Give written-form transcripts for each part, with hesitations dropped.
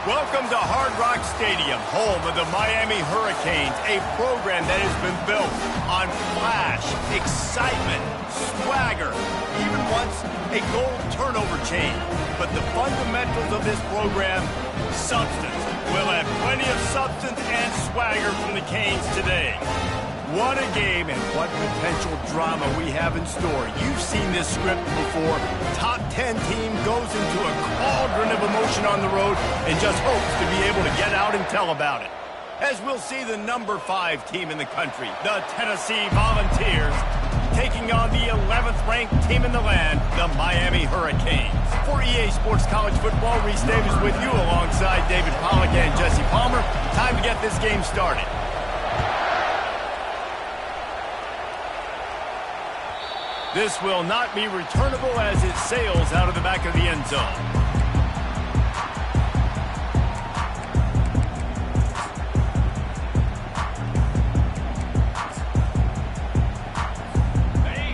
Welcome to Hard Rock Stadium, home of the Miami Hurricanes, a program that has been built on flash, excitement, swagger, even once a goal turnover chain. But the fundamentals of this program, substance. We'll have plenty of substance and swagger from the Canes today. What a game and what potential drama we have in store. You've seen this script before. Top 10 team goes into a cauldron of emotion on the road and just hopes to be able to get out and tell about it. As we'll see the number 5 team in the country, the Tennessee Volunteers, taking on the 11th ranked team in the land, the Miami Hurricanes. For EA Sports College Football, Reese Davis with you alongside David Pollack and Jesse Palmer. Time to get this game started. This will not be returnable as it sails out of the back of the end zone.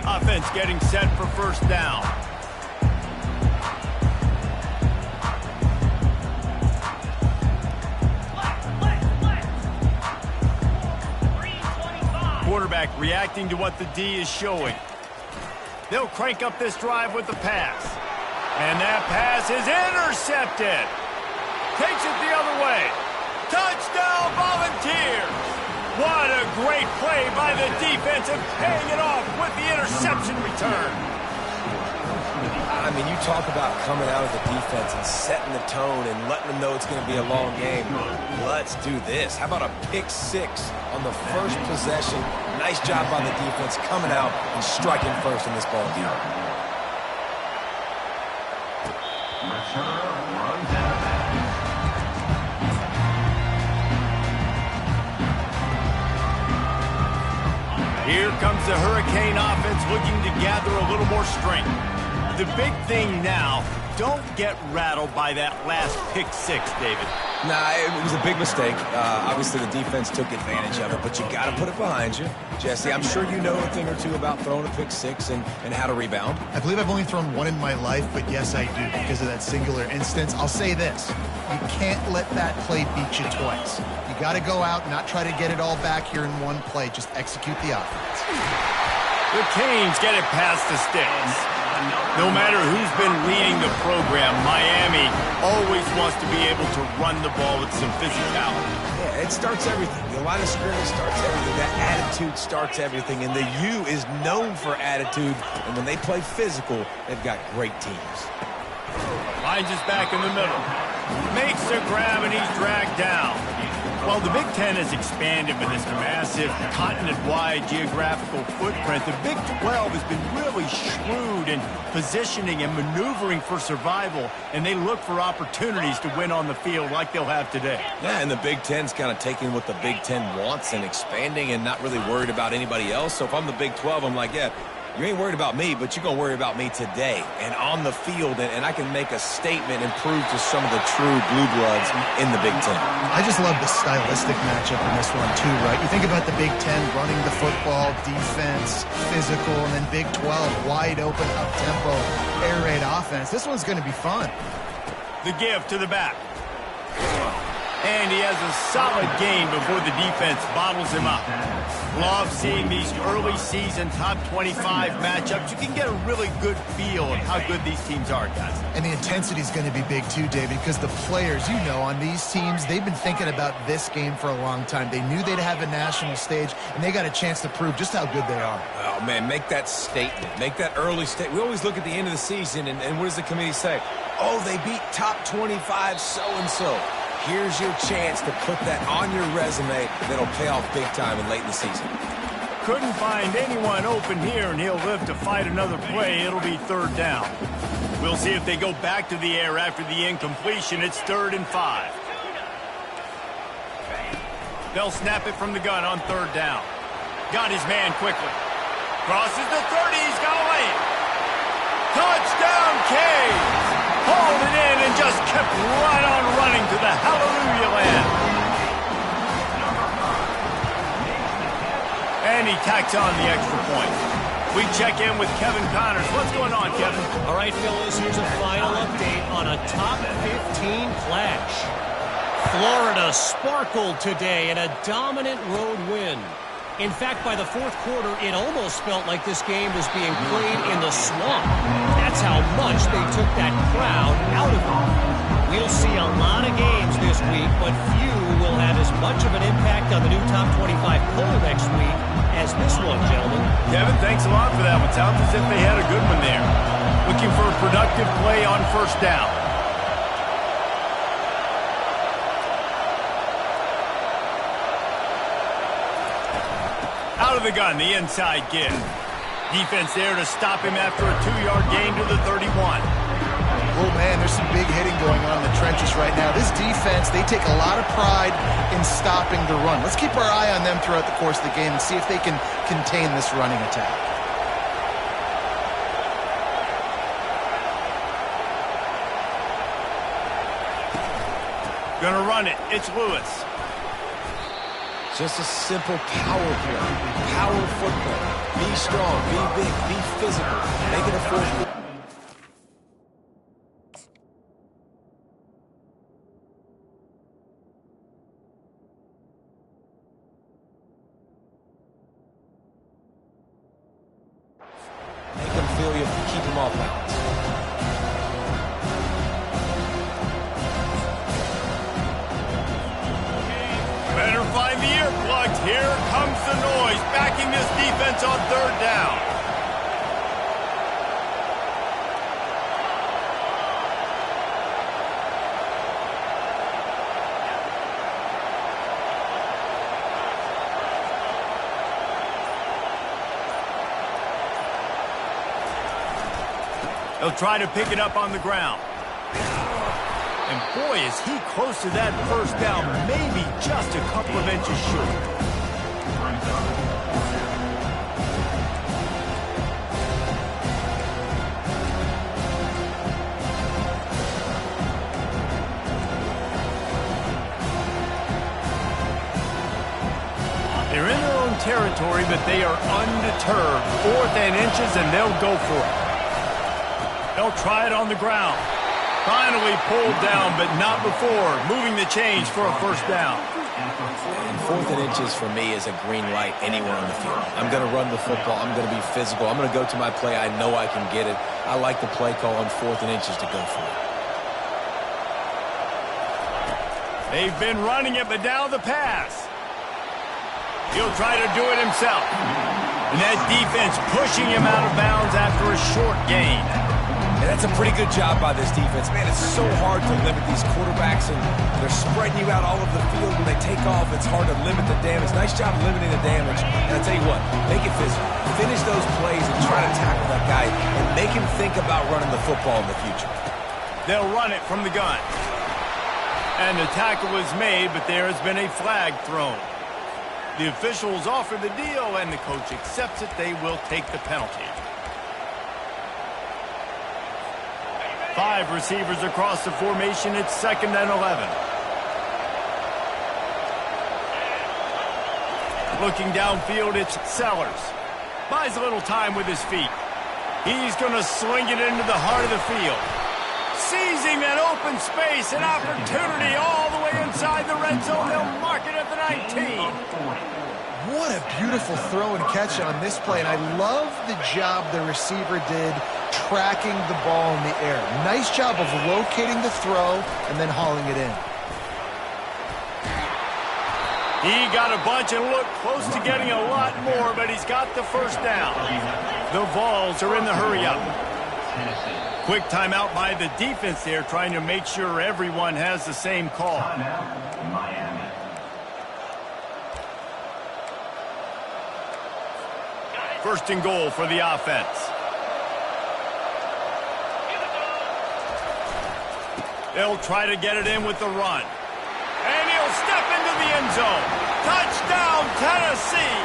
Offense getting set for first down. Quarterback reacting to what the D is showing. They'll crank up this drive with the pass. And that pass is intercepted. Takes it the other way. Touchdown, Volunteers! What a great play by the defense and paying it off with the interception return. I mean, you talk about coming out of the defense and setting the tone and letting them know it's going to be a long game. Let's do this. How about a pick 6 on the first possession? Nice job by the defense coming out and striking first in this ball game. Here comes the Hurricane offense looking to gather a little more strength. The big thing now, don't get rattled by that last pick 6, David. Nah, it was a big mistake. Obviously, the defense took advantage of it, but you got to put it behind you. Jesse, I'm sure you know a thing or two about throwing a pick 6 and how to rebound. I believe I've only thrown one in my life, but yes, I do because of that singular instance. I'll say this. You can't let that play beat you twice. You got to go out and not try to get it all back here in one play. Just execute the offense. The Canes get it past the sticks. No matter who's been leading the program, Miami always wants to be able to run the ball with some physicality. Yeah, it starts everything. The line of scrimmage starts everything. That attitude starts everything. And the U is known for attitude. And when they play physical, they've got great teams. Finds his back in the middle. Makes the grab and he's dragged down. Well, the Big Ten has expanded with this massive continent-wide geographical footprint. The Big 12 has been really shrewd in positioning and maneuvering for survival, and they look for opportunities to win on the field like they'll have today. Yeah, and the Big Ten's kind of taking what the Big Ten wants and expanding and not really worried about anybody else. So if I'm the Big 12, I'm like, yeah, you ain't worried about me, but you're going to worry about me today and on the field, and I can make a statement and prove to some of the true blue bloods in the Big Ten. I just love the stylistic matchup in this one, too, right? You think about the Big Ten running the football, defense, physical, and then Big 12, wide open, up-tempo, air raid offense. This one's going to be fun. The give to the back. And he has a solid game before the defense bottles him up. Love seeing these early season top 25 matchups. You can get a really good feel of how good these teams are, guys. And the intensity is going to be big too, David, because the players, you know, on these teams, they've been thinking about this game for a long time. They knew they'd have a national stage, and they got a chance to prove just how good they are. Oh, man, make that statement. Make that early statement. We always look at the end of the season, and what does the committee say? Oh, they beat top 25 so-and-so. Here's your chance to put that on your resume that'll pay off big time and late in the season. Couldn't find anyone open here, and he'll live to fight another play. It'll be third down. We'll see if they go back to the air after the incompletion. It's 3rd and 5. They'll snap it from the gun on 3rd down. Got his man quickly. Crosses the 30. He's got a lane. Touchdown, Canes! Hauled it in and just kept right on running to the hallelujah land. And he tacks on the extra point. We check in with Kevin Connors. What's going on, Kevin? All right, fellas, here's a final update on a top 15 clash. Florida sparkled today in a dominant road win. In fact, by the fourth quarter, it almost felt like this game was being played in the swamp. That's how much they took that crowd out of it. We'll see a lot of games this week, but few will have as much of an impact on the new top 25 poll next week as this one, gentlemen. Kevin, thanks a lot for that one. Sounds as if they had a good one there. Looking for a productive play on first down. Out of the gun, the inside give. Defense there to stop him after a 2-yard gain to the 31. Oh, man, there's some big hitting going on in the trenches right now. This defense, they take a lot of pride in stopping the run. Let's keep our eye on them throughout the course of the game and see if they can contain this running attack. Gonna run it. It's Lewis. Just a simple power play. Power football. Be strong, be big, be physical. Make it a fourth. Make him feel you, keep him off balance. Better find the earplugs. Here comes the noise, backing this defense on third down. They'll try to pick it up on the ground. And boy, is he close to that first down, maybe just a couple of inches short. They're in their own territory, but they are undeterred. 4th and inches, and they'll go for it. They'll try it on the ground. Finally pulled down, but not before moving the chains for a first down. And 4th and inches for me is a green light anywhere on the field. I'm going to run the football. I'm going to be physical. I'm going to go to my play. I know I can get it. I like the play call on 4th and inches to go for it. They've been running it, but now the pass. He'll try to do it himself. And that defense pushing him out of bounds after a short gain. And that's a pretty good job by this defense. Man, it's so hard to limit these quarterbacks, and they're spreading you out all over the field. When they take off, it's hard to limit the damage. Nice job limiting the damage. And I'll tell you what, make it physical. Finish those plays and try to tackle that guy and make him think about running the football in the future. They'll run it from the gun. And the tackle was made, but there has been a flag thrown. The officials offer the deal, and the coach accepts it. They will take the penalty. 5 receivers across the formation. It's 2nd and 11. Looking downfield, it's Sellers. Buys a little time with his feet. He's going to sling it into the heart of the field. Seizing that open space, an opportunity all the way inside the red zone. They'll mark it at the 19. What a beautiful throw and catch on this play, and I love the job the receiver did tracking the ball in the air. Nice job of locating the throw and then hauling it in. He got a bunch and looked close to getting a lot more, but he's got the first down. The Vols are in the hurry-up. Quick timeout by the defense there, trying to make sure everyone has the same call. First and goal for the offense. They'll try to get it in with the run. And he'll step into the end zone. Touchdown, Tennessee!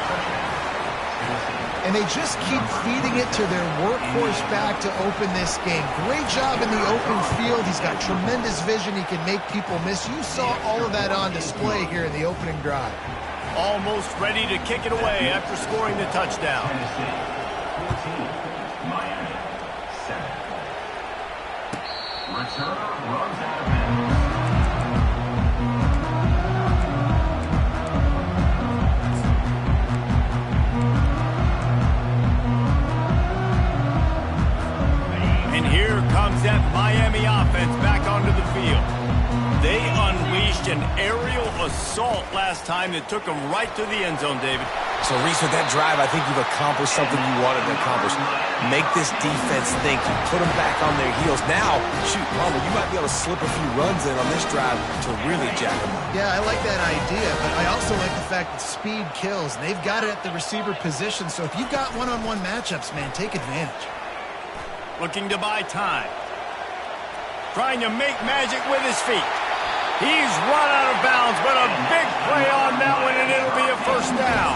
And they just keep feeding it to their workhorse back to open this game. Great job in the open field. He's got tremendous vision. He can make people miss. You saw all of that on display here in the opening drive. Almost ready to kick it away after scoring the touchdown. brings that Miami offense back onto the field. They unleashed an aerial assault last time that took them right to the end zone, David. So, Reese, with that drive, I think you've accomplished something you wanted to accomplish. Make this defense think. You put them back on their heels. Now, shoot, Palmer, you might be able to slip a few runs in on this drive to really jack them up. Yeah, I like that idea, but I also like the fact that speed kills, and they've got it at the receiver position. So if you've got one-on-one matchups, man, take advantage. Looking to buy time. Trying to make magic with his feet. He's run out of bounds, but a big play on that one, and it'll be a first down.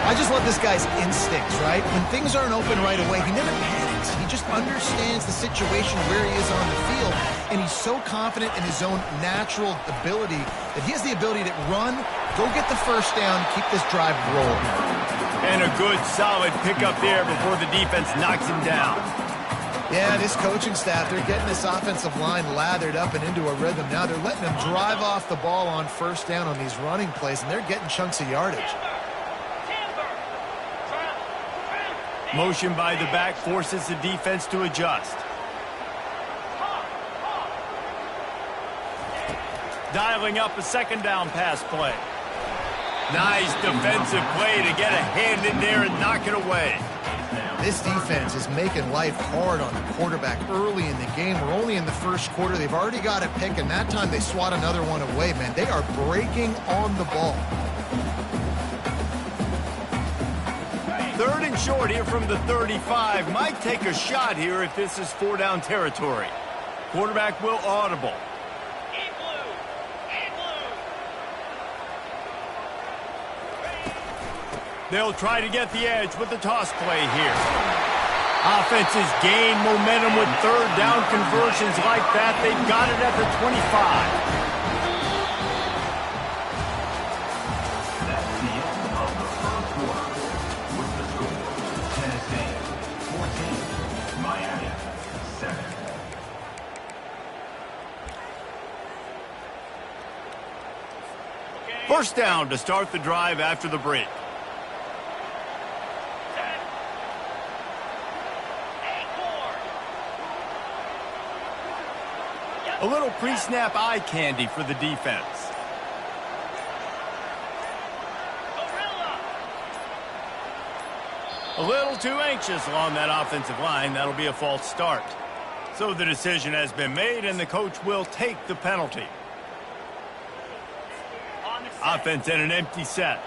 I just love this guy's instincts, right? When things aren't open right away, he never panics. He just understands the situation where he is on the field, and he's so confident in his own natural ability that he has the ability to run, go get the first down, keep this drive rolling. And a good, solid pickup there before the defense knocks him down. Yeah, this coaching staff, they're getting this offensive line lathered up and into a rhythm. Now they're letting them drive off the ball on first down on these running plays, and they're getting chunks of yardage. Motion by the back forces the defense to adjust. Dialing up a second down pass play. Nice defensive play to get a hand in there and knock it away. This defense is making life hard on the quarterback early in the game. We're only in the first quarter. They've already got a pick, and that time they swat another one away, man. They are breaking on the ball. Third and short here from the 35. Might take a shot here if this is four-down territory. Quarterback will audible. They'll try to get the edge with the toss play here. Offenses gain momentum with third down conversions like that. They've got it at the 25. That's the end of the first quarter with the score Tennessee 14, Miami 7. First down to start the drive after the break. A little pre-snap eye candy for the defense. A little too anxious along that offensive line. That'll be a false start. So the decision has been made, and the coach will take the penalty. Offense in an empty set.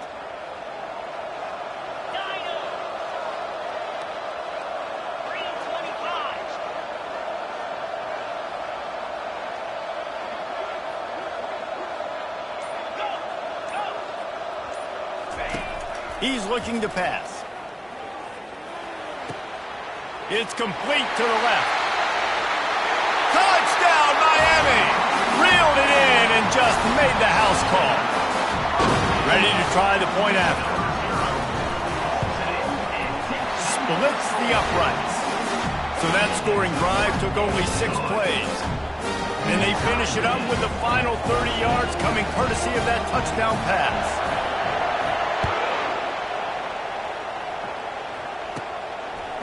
He's looking to pass. It's complete to the left. Touchdown, Miami! Reeled it in and just made the house call. Ready to try the point after. Splits the uprights. So that scoring drive took only 6 plays. And they finish it up with the final 30 yards coming courtesy of that touchdown pass.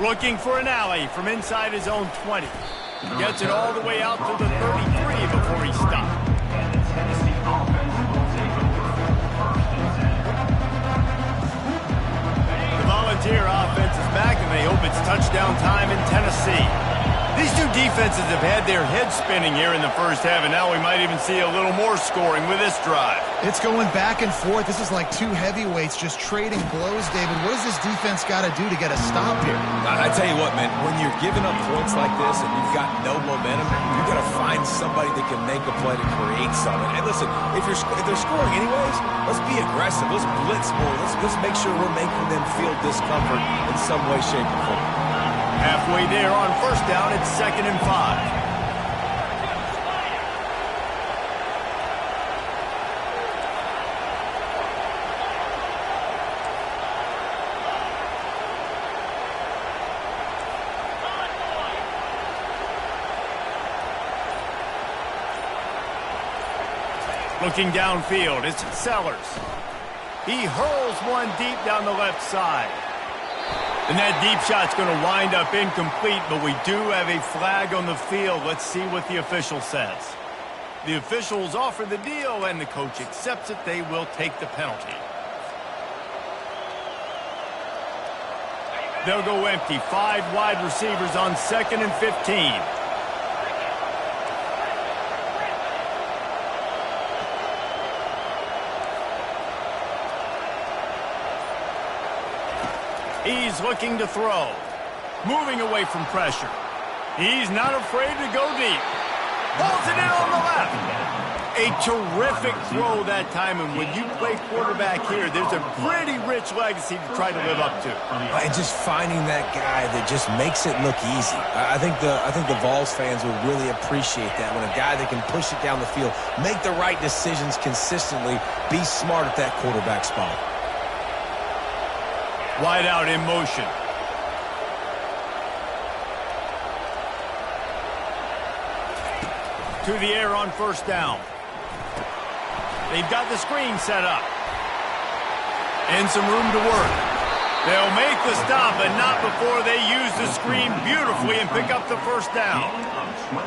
Looking for an alley from inside his own 20. Gets it all the way out to the 33 before he stopped. And the Tennessee offense will take over first and 10. The Volunteer offense is back, and they hope it's touchdown time in Tennessee. These two defenses have had their heads spinning here in the first half, and now we might even see a little more scoring with this drive. It's going back and forth. This is like two heavyweights just trading blows, David. What does this defense got to do to get a stop here? I tell you what, man, when you're giving up points like this and you've got no momentum, you got to find somebody that can make a play to create something. And listen, if they're scoring anyways, let's be aggressive. Let's blitz more. Let's make sure we're making them feel discomfort in some way, shape, or form. Halfway there on first down, it's 2nd and 5. Looking downfield, it's Sellers. He hurls one deep down the left side. And that deep shot's going to wind up incomplete, but we do have a flag on the field. Let's see what the official says. The officials offer the deal, and the coach accepts it. They will take the penalty. They'll go empty. 5 wide receivers on 2nd and 15. He's looking to throw. Moving away from pressure. He's not afraid to go deep. Pulls it in on the left. A terrific throw that time, and when you play quarterback here, there's a pretty rich legacy to try to live up to. And just finding that guy that just makes it look easy. I think the Vols fans will really appreciate that, when a guy that can push it down the field, make the right decisions consistently, be smart at that quarterback spot. Wide out in motion. To the air on 1st down. They've got the screen set up. And some room to work. They'll make the stop, but not before they use the screen beautifully and pick up the 1st down.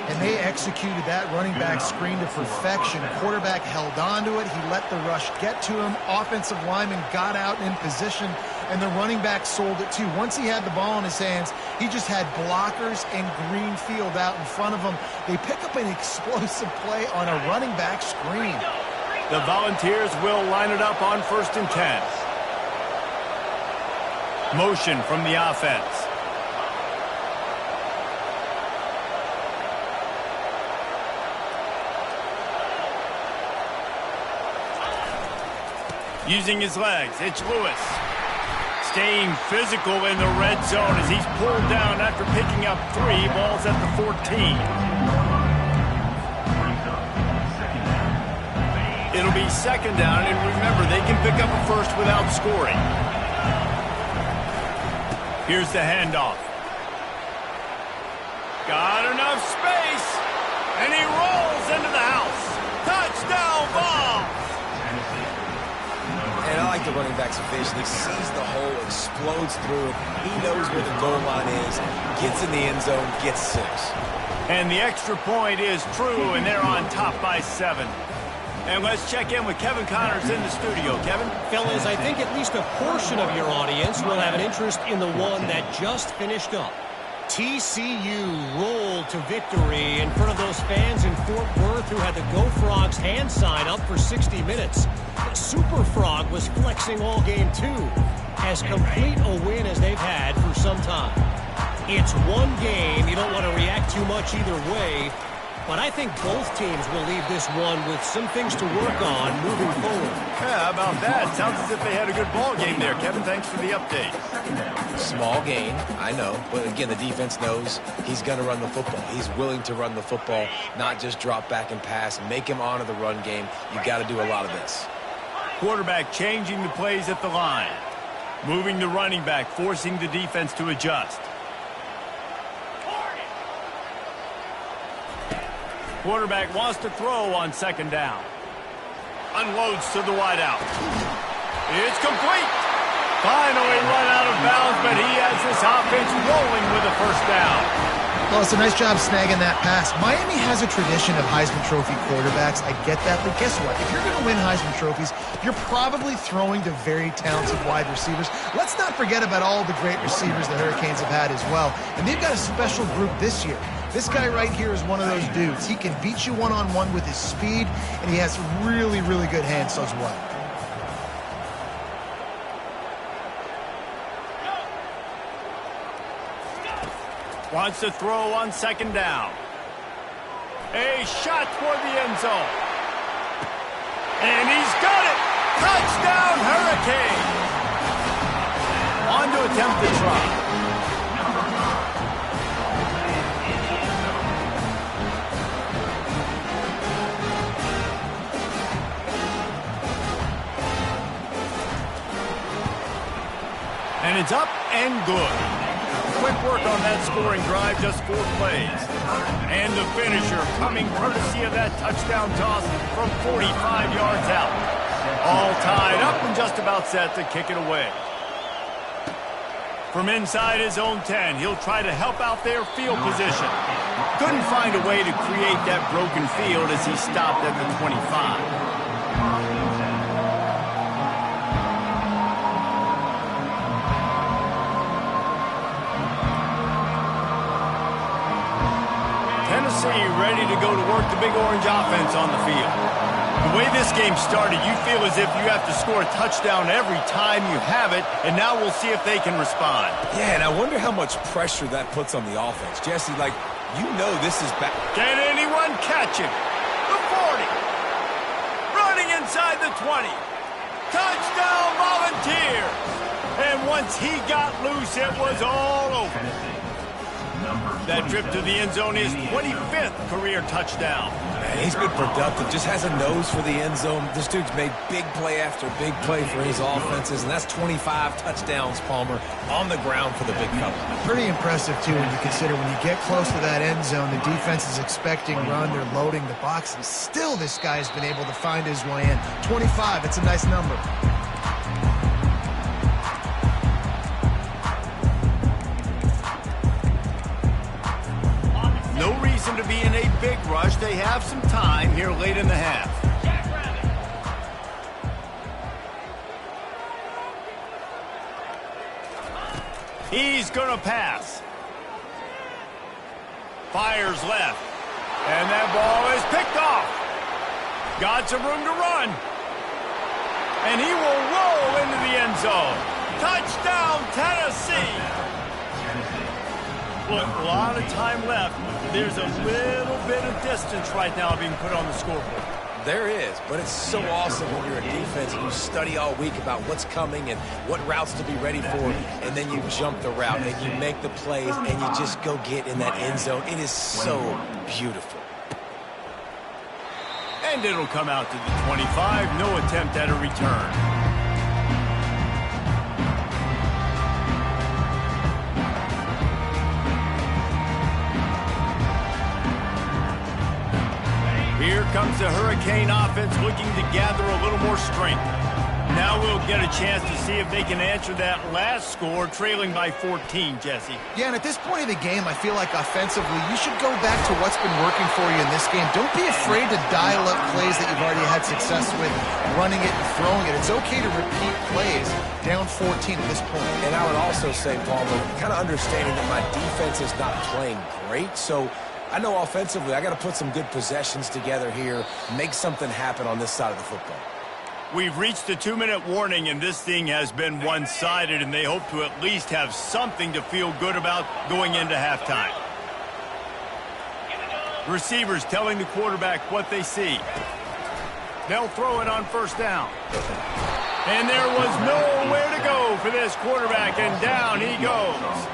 And they executed that running back screen to perfection. Quarterback held on to it. He let the rush get to him. Offensive lineman got out in position, and the running back sold it too. Once he had the ball in his hands, he just had blockers and green field out in front of him. They pick up an explosive play on a running back screen. The Volunteers will line it up on 1st and 10. Motion from the offense. Using his legs, it's Lewis. Staying physical in the red zone as he's pulled down after picking up 3 balls at the 14. It'll be 2nd down, and remember, they can pick up a 1st without scoring. Here's the handoff. Got enough space, and he rolls into the house. Touchdown ball! And I like the running back's vision. He sees the hole, explodes through it. He knows where the goal line is, gets in the end zone, gets 6. And the extra point is true, and they're on top by 7. And let's check in with Kevin Connors in the studio. Kevin? Fellas, I think at least a portion of your audience will have an interest in the one that just finished up. TCU rolled to victory in front of those fans in Fort Worth who had the Go Frogs hand sign up for 60 minutes. Super Frog was flexing all game too. As complete a win as they've had for some time. It's one game. You don't want to react too much either way. But I think both teams will leave this one with some things to work on moving forward. Yeah, how about that? Sounds as if they had a good ball game there. Kevin, thanks for the update. Small gain, I know. But again, the defense knows he's going to run the football. He's willing to run the football, not just drop back and pass. Make him honor the run game. You got to do a lot of this. Quarterback changing the plays at the line. Moving the running back, forcing the defense to adjust. Quarterback wants to throw on 2nd down. Unloads to the wideout. It's complete. Finally run out of bounds, but he has this offense rolling with a 1st down. Well, it's a nice job snagging that pass. Miami has a tradition of Heisman Trophy quarterbacks. I get that, but guess what? If you're going to win Heisman Trophies, you're probably throwing to very talented wide receivers. Let's not forget about all the great receivers the Hurricanes have had as well. And they've got a special group this year. This guy right here is one of those dudes. He can beat you one-on-one with his speed, and he has really, really good hands as well. Wants to throw on 2nd down. A shot toward the end zone. And he's got it! Touchdown, Hurricane! On to attempt the try. And it's up and good. Quick work on that scoring drive, just 4 plays. And the finisher coming courtesy of that touchdown toss from 45 yards out. All tied up and just about set to kick it away. From inside his own 10, he'll try to help out their field position. Couldn't find a way to create that broken field as he stopped at the 25. Tennessee ready to go to work the Big Orange offense on the field. The way this game started, you feel as if you have to score a touchdown every time you have it, and now we'll see if they can respond. Yeah, and I wonder how much pressure that puts on the offense. Jesse, like, you know this is back. Can anyone catch him? The 40. Running inside the 20. Touchdown Volunteers. And once he got loose, it was all over. That trip to the end zone is 25th career touchdown. Man, he's been productive, just has a nose for the end zone. This dude's made big play after big play for his offenses, and that's 25 touchdowns, Palmer, on the ground for the big fella. Pretty impressive, too, when you consider when you get close to that end zone, the defense is expecting run, they're loading the box, and still this guy's been able to find his way in. 25, it's a nice number. No reason to be in a big rush. They have some time here late in the half. He's going to pass. Fires left. And that ball is picked off. Got some room to run. And he will roll into the end zone. Touchdown, Tennessee. Look, a lot of time left. There's a little bit of distance right now being put on the scoreboard. There is, but it's so awesome when you're a defense and you study all week about what's coming and what routes to be ready for, and then you jump the route and you make the plays and you just go get in that end zone. It is so beautiful. And it'll come out to the 25. No attempt at a return. Here comes the Hurricane offense looking to gather a little more strength. Now we'll get a chance to see if they can answer that last score, trailing by 14, Jesse. Yeah, and at this point of the game, I feel like offensively, you should go back to what's been working for you in this game. Don't be afraid to dial up plays that you've already had success with, running it and throwing it. It's okay to repeat plays down 14 at this point. And I would also say, Palmer, kind of understanding that my defense is not playing great, so I know offensively I got to put some good possessions together here, make something happen on this side of the football. We've reached the 2-minute warning, and this thing has been one-sided, and they hope to at least have something to feel good about going into halftime. Receivers telling the quarterback what they see. They'll throw it on first down. And there was nowhere to go for this quarterback, and down he goes.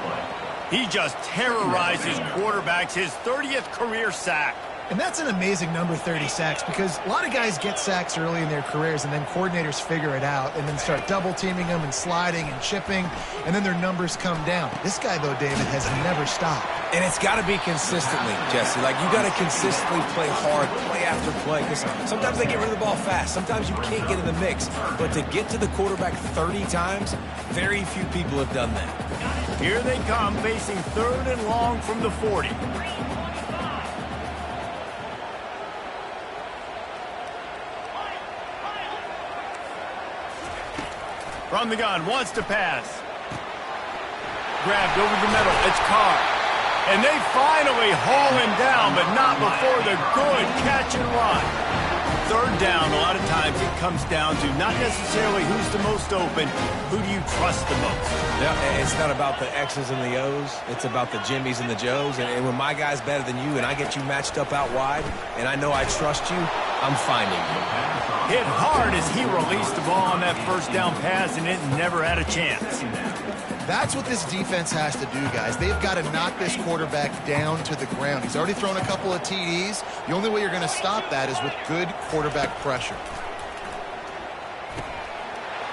He just terrorizes quarterbacks, his 30th career sack. And that's an amazing number, 30 sacks, because a lot of guys get sacks early in their careers, and then coordinators figure it out and then start double-teaming them and sliding and chipping, and then their numbers come down. This guy, though, David, has never stopped. And it's got to be consistently, Jesse. Like, you got to consistently play hard, play after play, because sometimes they get rid of the ball fast. Sometimes you can't get in the mix. But to get to the quarterback 30 times, very few people have done that. Here they come, facing 3rd and long from the 40. From the gun, wants to pass. Grabbed over the middle, it's Carr. And they finally haul him down, but not before the good catch and run. 3rd down, a lot of times it comes down to not necessarily who's the most open, who do you trust the most? Yeah, it's not about the X's and the O's. It's about the Jimmies and the Joes. And when my guy's better than you and I get you matched up out wide and I know I trust you, I'm finding you. Hit hard as he released the ball on that first down pass, and it never had a chance. That's what this defense has to do, guys. They've got to knock this quarterback down to the ground. He's already thrown a couple of TDs. The only way you're going to stop that is with good quarterback pressure.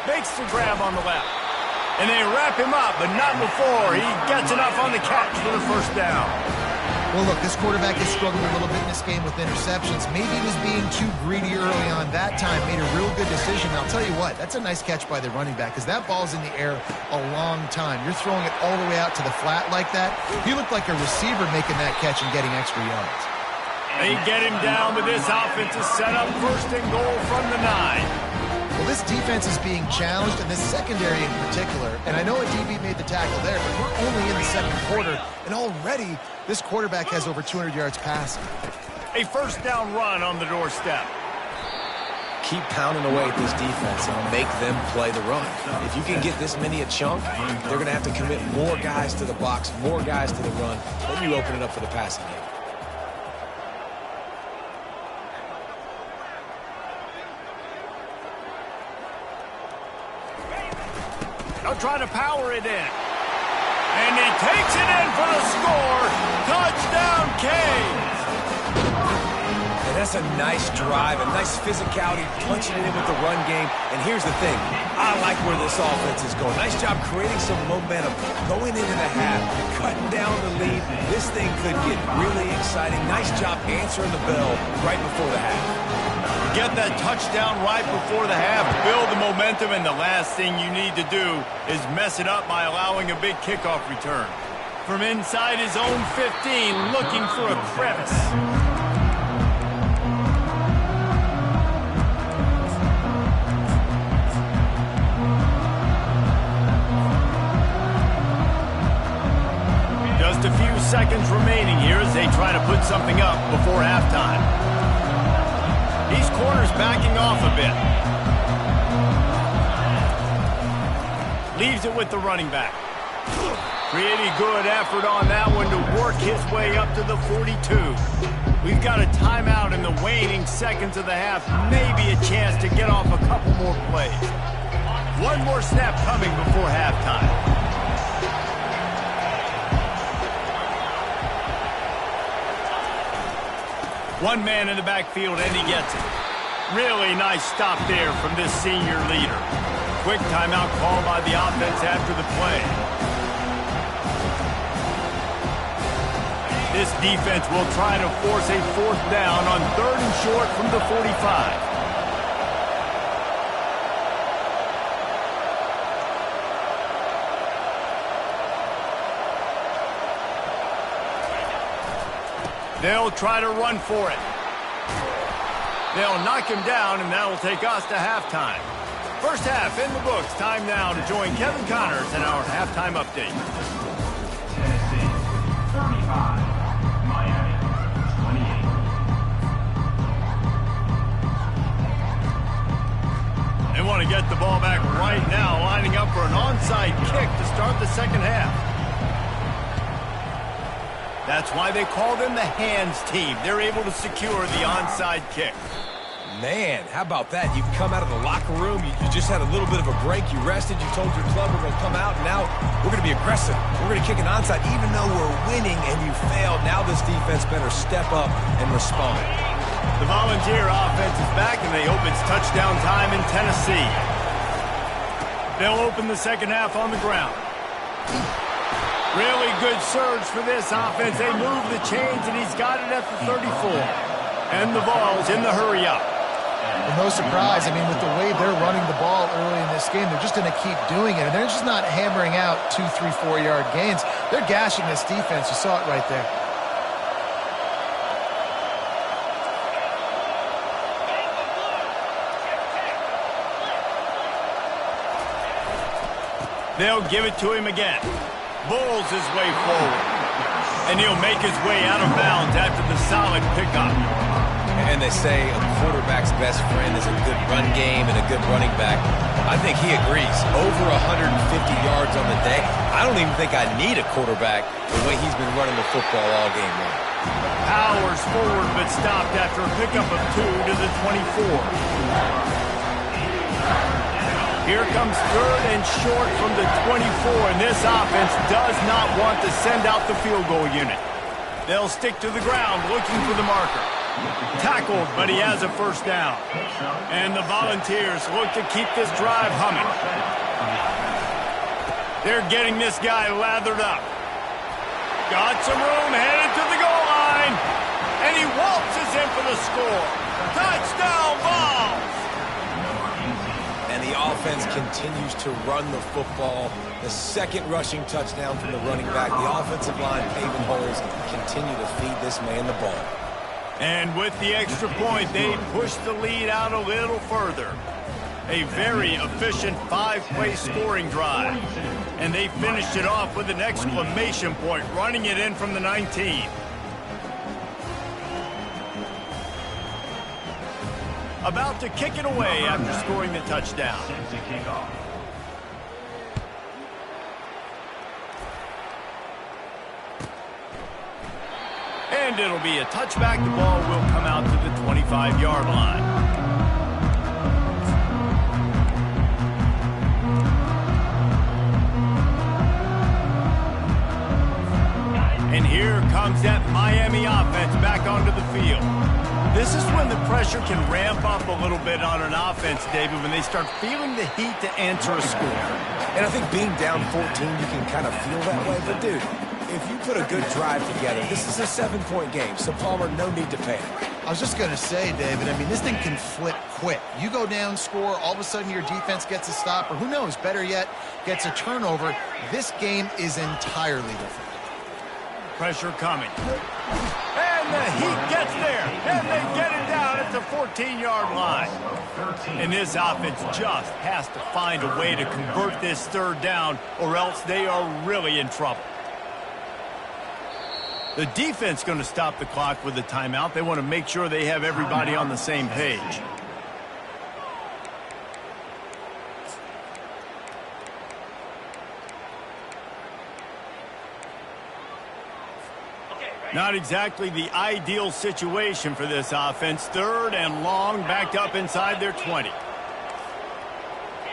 Makes the grab on the left. And they wrap him up, but not before he gets enough on the catch for the first down. Well, look, this quarterback has struggled a little bit in this game with interceptions. Maybe he was being too greedy early on that time, made a real good decision. I'll tell you what, that's a nice catch by the running back because that ball's in the air a long time. You're throwing it all the way out to the flat like that. He looked like a receiver making that catch and getting extra yards. They get him down, but this offense is set up first and goal from the 9. Well, this defense is being challenged, and this secondary in particular. And I know a DB made the tackle there, but we're only in the second quarter, and already this quarterback has over 200 yards passing. A first down run on the doorstep. Keep pounding away at this defense and make them play the run. If you can get this many a chunk, they're going to have to commit more guys to the box, more guys to the run. Then you open it up for the passing game. They'll try to power it in. And he takes it in for the score. Touchdown, Canes. And that's a nice drive, a nice physicality, punching it in with the run game. And here's the thing. I like where this offense is going. Nice job creating some momentum, going into the half, cutting down the lead. This thing could get really exciting. Nice job answering the bell right before the half. Get that touchdown right before the half, build the momentum, and the last thing you need to do is mess it up by allowing a big kickoff return. From inside his own 15, looking for a crevice. Just a few seconds remaining here as they try to put something up before halftime. These corners backing off a bit. Leaves it with the running back. Pretty good effort on that one to work his way up to the 42. We've got a timeout in the waning seconds of the half. Maybe a chance to get off a couple more plays. One more snap coming before halftime. One man in the backfield, and he gets it. Really nice stop there from this senior leader. Quick timeout called by the offense after the play. This defense will try to force a fourth down on 3rd and short from the 45. They'll try to run for it. They'll knock him down, and that will take us to halftime. First half in the books. Time now to join Kevin Connors in our halftime update. Tennessee, 35. Miami, 28. They want to get the ball back right now, lining up for an onside kick to start the second half. That's why they call them the hands team. They're able to secure the onside kick. Man, how about that? You come out of the locker room, you just had a little bit of a break, you rested, you told your club we're going to come out, and now we're going to be aggressive. We're going to kick an onside, even though we're winning and you failed. Now this defense better step up and respond. The Volunteer offense is back, and they hope it's touchdown time in Tennessee. They'll open the second half on the ground. Really good surge for this offense. They move the chains, and he's got it at the 34. And the ball's in the hurry-up. Well, no surprise. I mean, with the way they're running the ball early in this game, they're just going to keep doing it. And they're just not hammering out 2, 3, 4-yard gains. They're gashing this defense. You saw it right there. They'll give it to him again. Bulls his way forward. And he'll make his way out of bounds after the solid pickup. And they say a quarterback's best friend is a good run game and a good running back. I think he agrees. Over 150 yards on the day. I don't even think I need a quarterback the way he's been running the football all game long. Powers forward, but stopped after a pickup of 2 to the 24. Here comes 3rd and short from the 24, and this offense does not want to send out the field goal unit. They'll stick to the ground looking for the marker. Tackled, but he has a first down. And the Volunteers look to keep this drive humming. They're getting this guy lathered up. Got some room, headed to the goal And he waltzes in for the score. Touchdown ball. And the offense continues to run the football. The second rushing touchdown from the running back. The offensive line paving holes continue to feed this man the ball. And with the extra point, they push the lead out a little further. A very efficient 5-play scoring drive. And they finished it off with an exclamation point, running it in from the 19. About to kick it away after scoring the touchdown. And it'll be a touchback. The ball will come out to the 25-yard line. And here comes that Miami offense back onto the field. This is when the pressure can ramp up a little bit on an offense, David, when they start feeling the heat to answer a score. And I think being down 14, you can kind of feel that way. But, dude, if you put a good drive together, this is a 7-point game. So, Palmer, no need to panic. I was just going to say, David, I mean, this thing can flip quick. You go down, score, all of a sudden your defense gets a stop, or who knows, better yet, gets a turnover. This game is entirely different. Pressure coming. And the heat gets there. And they get it down at the 14-yard line. And this offense just has to find a way to convert this third down, or else they are really in trouble. The defense going to stop the clock with a timeout. They want to make sure they have everybody on the same page. Not exactly the ideal situation for this offense. Third and long, backed up inside their 20.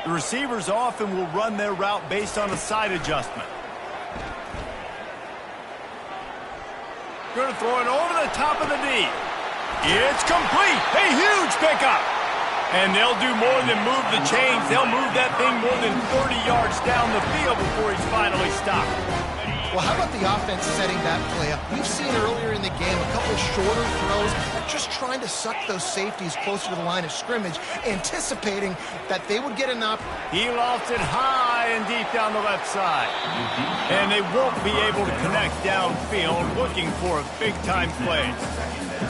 The receivers often will run their route based on a side adjustment. Going to throw it over the top of the D. It's complete. A huge pickup. And they'll do more than move the chains. They'll move that thing more than 30 yards down the field before he's finally stopped. Well, how about the offense setting that play up? We've seen earlier in the game a couple shorter throws, just trying to suck those safeties closer to the line of scrimmage, anticipating that they would get an up. He lost it high and deep down the left side. And they won't be able to connect downfield, looking for a big-time play.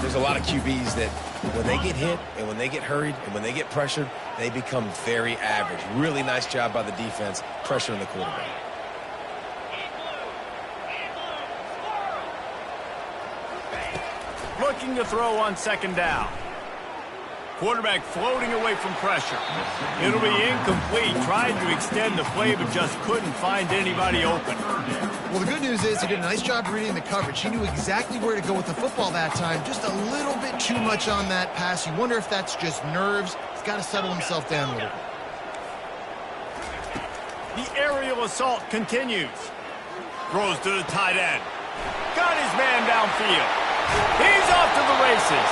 There's a lot of QBs that when they get hit and when they get hurried and when they get pressured, they become very average. Really nice job by the defense, pressuring the quarterback. Looking to throw on second down. Quarterback floating away from pressure. It'll be incomplete. Tried to extend the play, but just couldn't find anybody open. Well, the good news is he did a nice job reading the coverage. He knew exactly where to go with the football that time. Just a little bit too much on that pass. You wonder if that's just nerves. He's got to settle himself down a little bit. The aerial assault continues. Throws to the tight end. Got his man downfield. He's off to the races.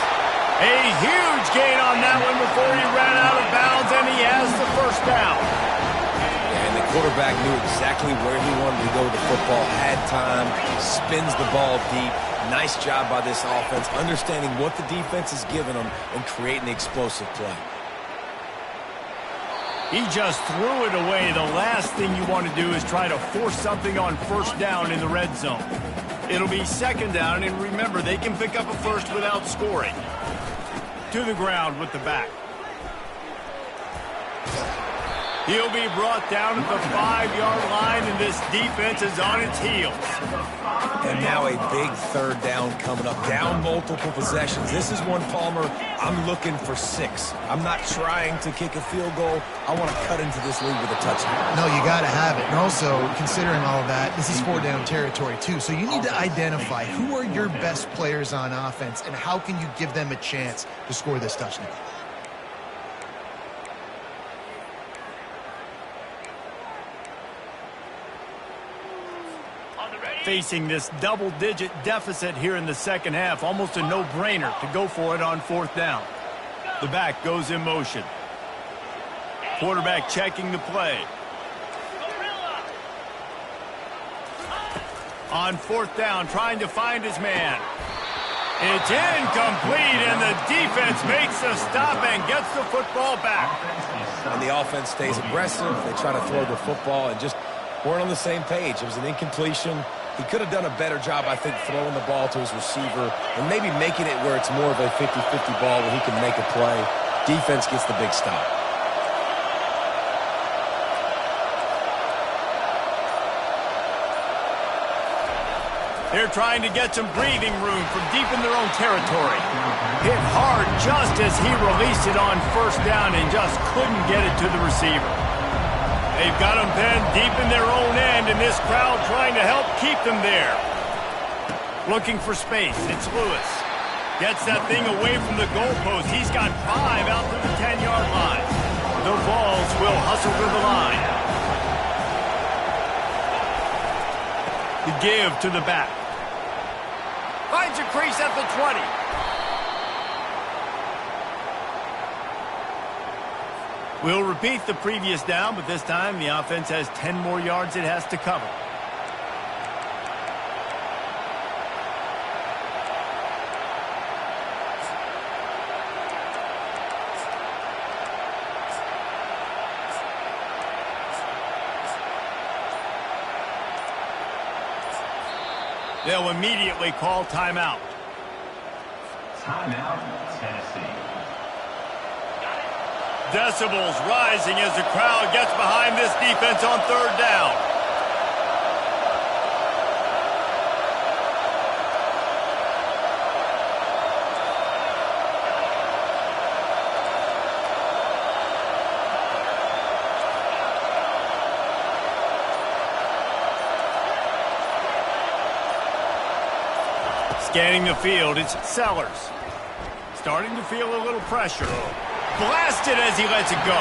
A huge gain on that one before he ran out of bounds, and he has the first down. And the quarterback knew exactly where he wanted to go with the football, had time, spins the ball deep. Nice job by this offense, understanding what the defense is giving them and creating the explosive play. He just threw it away. The last thing you want to do is try to force something on first down in the red zone. It'll be second down, and remember, they can pick up a first without scoring. To the ground with the back. He'll be brought down at the 5-yard line, and this defense is on its heels. And now a big third down coming up. Down multiple possessions. This is one, Palmer, I'm looking for 6. I'm not trying to kick a field goal. I want to cut into this lead with a touchdown. No, you got to have it. And also, considering all of that, this is 4-down territory, too. So you need to identify who are your best players on offense and how can you give them a chance to score this touchdown. Facing this double-digit deficit here in the second half, almost a no-brainer to go for it on fourth down. The back goes in motion. Quarterback checking the play. On fourth down, trying to find his man. It's incomplete, and the defense makes the stop and gets the football back. And the offense stays aggressive. They try to throw the football and just weren't on the same page. It was an incompletion. He could have done a better job, I think, throwing the ball to his receiver and maybe making it where it's more of a 50-50 ball where he can make a play. Defense gets the big stop. They're trying to get some breathing room from deep in their own territory. Hit hard just as he released it on first down and just couldn't get it to the receiver. They've got him pinned deep in their own end, and this crowd trying to help keep them there. Looking for space. It's Lewis. Gets that thing away from the goalpost. He's got 5 out to the 10-yard line. The Vols will hustle to the line. The give to the back. Finds a crease at the 20. We'll repeat the previous down, but this time the offense has 10 more yards it has to cover. They'll immediately call timeout. Timeout, Tennessee. Decibels rising as the crowd gets behind this defense on third down. Scanning the field, it's Sellers. Starting to feel a little pressure. Blasted as he lets it go.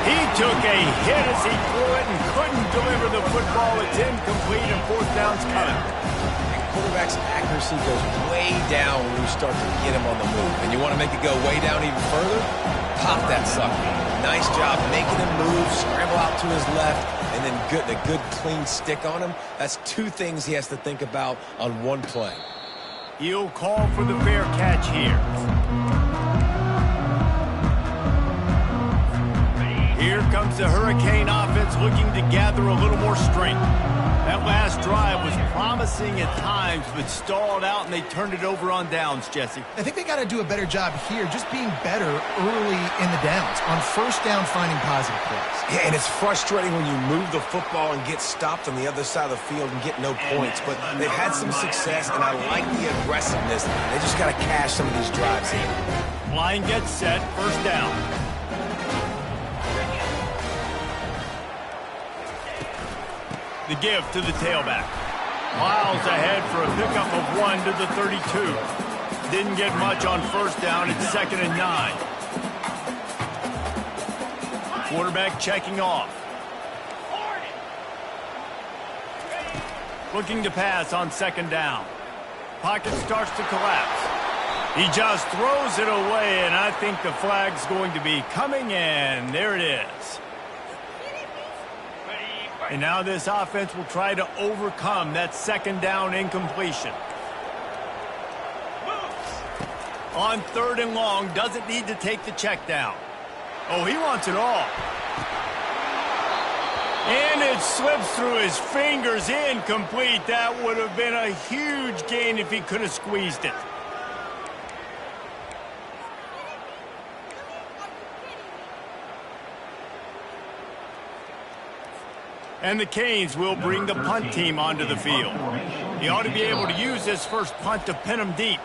He took a hit as he threw it and couldn't deliver the football. It's incomplete and fourth down's coming. And quarterback's accuracy goes way down when you start to get him on the move. And you want to make it go way down even further? Pop that sucker. Nice job making him move, scramble out to his left, and then a good clean stick on him. That's 2 things he has to think about on one play. He'll call for the fair catch here. Here comes the Hurricane offense looking to gather a little more strength. That last drive was promising at times, but stalled out, and they turned it over on downs, Jesse. I think they got to do a better job here, just being better early in the downs. On first down, finding positive plays. Yeah, and it's frustrating when you move the football and get stopped on the other side of the field and get no points. But they've had some success, and I like the aggressiveness. They just got to cash some of these drives in. Line gets set, first down. The give to the tailback. Miles ahead for a pickup of 1 to the 32. Didn't get much on first down. It's 2nd and 9. Quarterback checking off. Looking to pass on 2nd down. Pocket starts to collapse. He just throws it away, and I think the flag's going to be coming, and there it is. And now this offense will try to overcome that 2nd down incompletion. On 3rd and long, doesn't need to take the check down. Oh, he wants it all. And it slips through his fingers, incomplete. That would have been a huge gain if he could have squeezed it. And the Canes will bring the punt team onto the field. He ought to be able to use this first punt to pin him deep.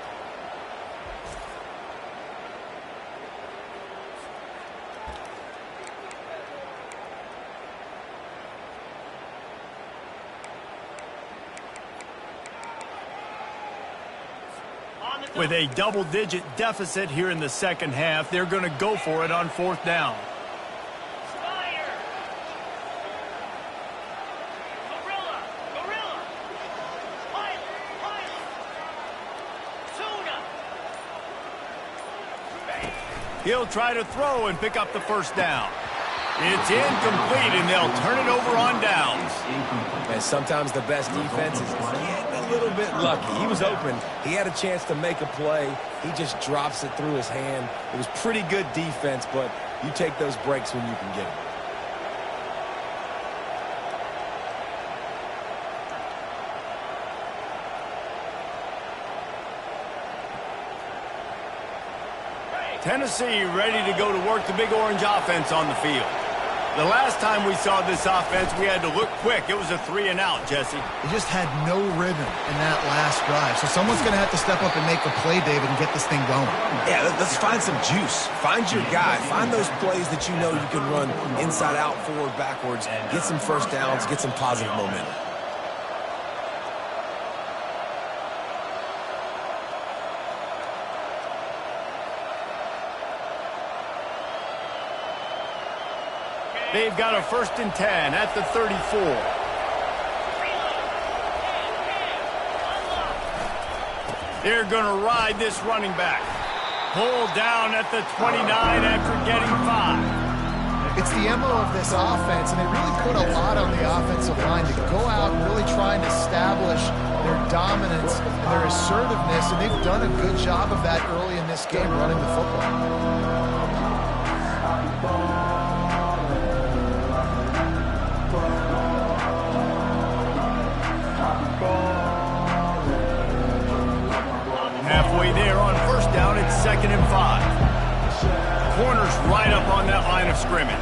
With a double-digit deficit here in the second half, they're going to go for it on 4th down. He'll try to throw and pick up the first down. It's incomplete, and they'll turn it over on downs. And sometimes the best defense is getting a little bit lucky. He was open. He had a chance to make a play. He just drops it through his hand. It was pretty good defense, but you take those breaks when you can get them. Tennessee ready to go to work the big orange offense on the field. The last time we saw this offense, we had to look quick. It was a 3-and-out, Jesse. They just had no rhythm in that last drive. So someone's going to have to step up and make a play, David, and get this thing going. Yeah, let's find some juice. Find your guy. Find those plays that you know you can run inside out, forward, backwards. Get some first downs. Get some positive momentum. They've got a 1st and 10 at the 34. They're going to ride this running back. Pulled down at the 29 after getting 5. It's the MO of this offense, and they really put a lot on the offensive line to go out and really try and establish their dominance and their assertiveness, and they've done a good job of that early in this game running the football. Halfway there on 1st down, it's 2nd and 5. Corner's right up on that line of scrimmage.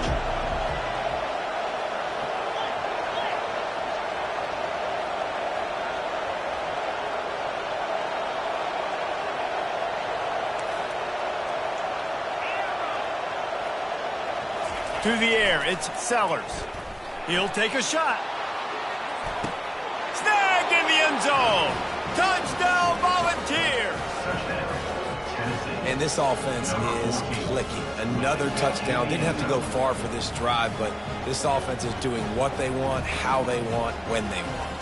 To the air, it's Sellers. He'll take a shot. Snag in the end zone. Touchdown, Volunteers! And this offense is clicking. Another touchdown. Didn't have to go far for this drive, but this offense is doing what they want, how they want, when they want.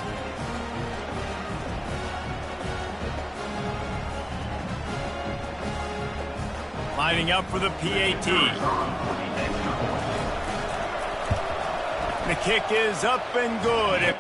Lining up for the PAT. The kick is up and good.